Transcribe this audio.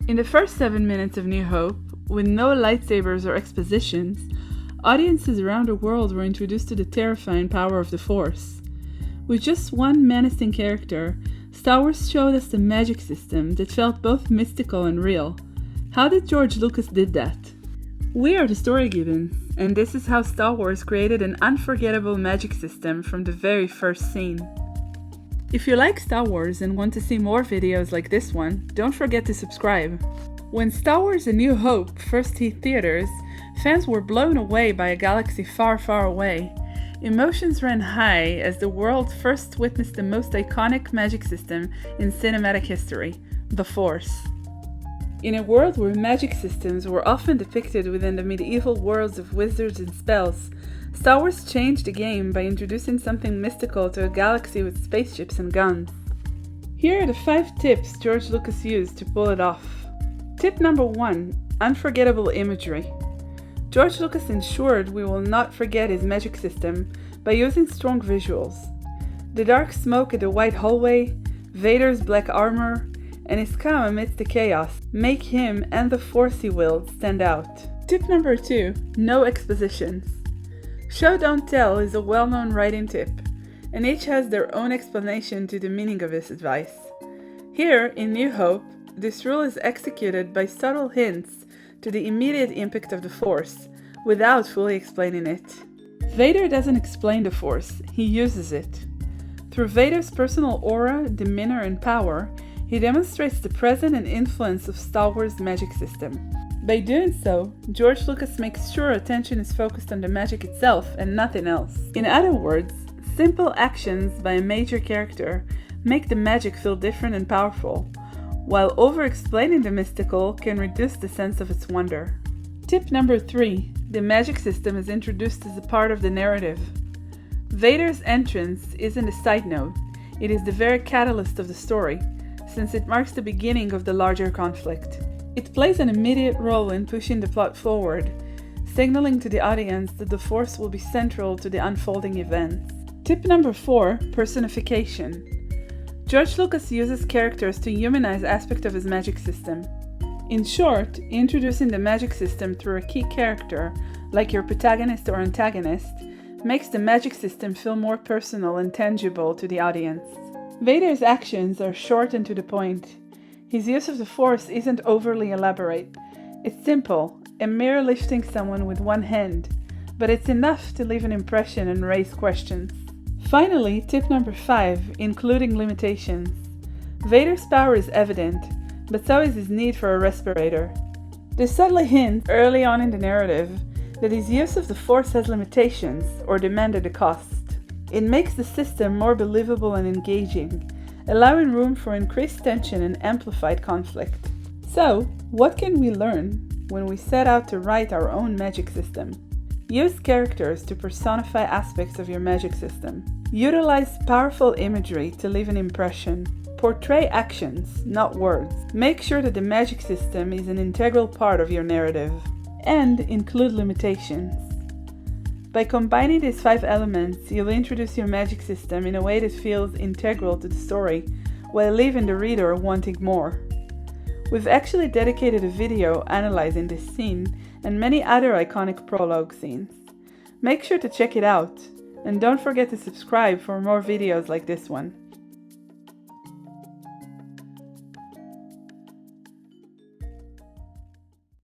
In the first 7 minutes of New Hope, with no lightsabers or expositions, audiences around the world were introduced to the terrifying power of the Force. With just one menacing character, Star Wars showed us the magic system that felt both mystical and real. How did George Lucas did that? We are the Story Gibbons, and this is how Star Wars created an unforgettable magic system from the very first scene. If you like Star Wars and want to see more videos like this one, don't forget to subscribe. When Star Wars A New Hope first hit theaters, fans were blown away by a galaxy far, far away. Emotions ran high as the world first witnessed the most iconic magic system in cinematic history, the Force. In a world where magic systems were often depicted within the medieval worlds of wizards and spells, Star Wars changed the game by introducing something mystical to a galaxy with spaceships and guns. Here are the 5 tips George Lucas used to pull it off. Tip number 1: unforgettable imagery. George Lucas ensured we will not forget his magic system by using strong visuals. The dark smoke at the white hallway, Vader's black armor, and his calm amidst the chaos make him and the Force he wields stand out. Tip number 2: no expositions. Show don't tell is a well-known writing tip, and each has their own explanation to the meaning of this advice. Here, in New Hope, this rule is executed by subtle hints to the immediate impact of the Force, without fully explaining it. Vader doesn't explain the Force, he uses it. Through Vader's personal aura, demeanor, and power, he demonstrates the presence and influence of Star Wars' magic system. By doing so, George Lucas makes sure attention is focused on the magic itself and nothing else. In other words, simple actions by a major character make the magic feel different and powerful, while over-explaining the mystical can reduce the sense of its wonder. Tip number 3: the magic system is introduced as a part of the narrative. Vader's entrance isn't a side note, it is the very catalyst of the story, since it marks the beginning of the larger conflict. It plays an immediate role in pushing the plot forward, signaling to the audience that the Force will be central to the unfolding events. Tip number 4: personification. George Lucas uses characters to humanize aspects of his magic system. In short, introducing the magic system through a key character, like your protagonist or antagonist, makes the magic system feel more personal and tangible to the audience. Vader's actions are short and to the point. His use of the Force isn't overly elaborate. It's simple, a mere lifting someone with one hand, but it's enough to leave an impression and raise questions. Finally, tip number 5, including limitations. Vader's power is evident, but so is his need for a respirator. There's subtly hint early on in the narrative that his use of the Force has limitations or demanded a cost. It makes the system more believable and engaging, allowing room for increased tension and amplified conflict. So, what can we learn when we set out to write our own magic system? Use characters to personify aspects of your magic system. Utilize powerful imagery to leave an impression. Portray actions, not words. Make sure that the magic system is an integral part of your narrative. And include limitations. By combining these 5 elements, you'll introduce your magic system in a way that feels integral to the story, while leaving the reader wanting more. We've actually dedicated a video analyzing this scene and many other iconic prologue scenes. Make sure to check it out, and don't forget to subscribe for more videos like this one.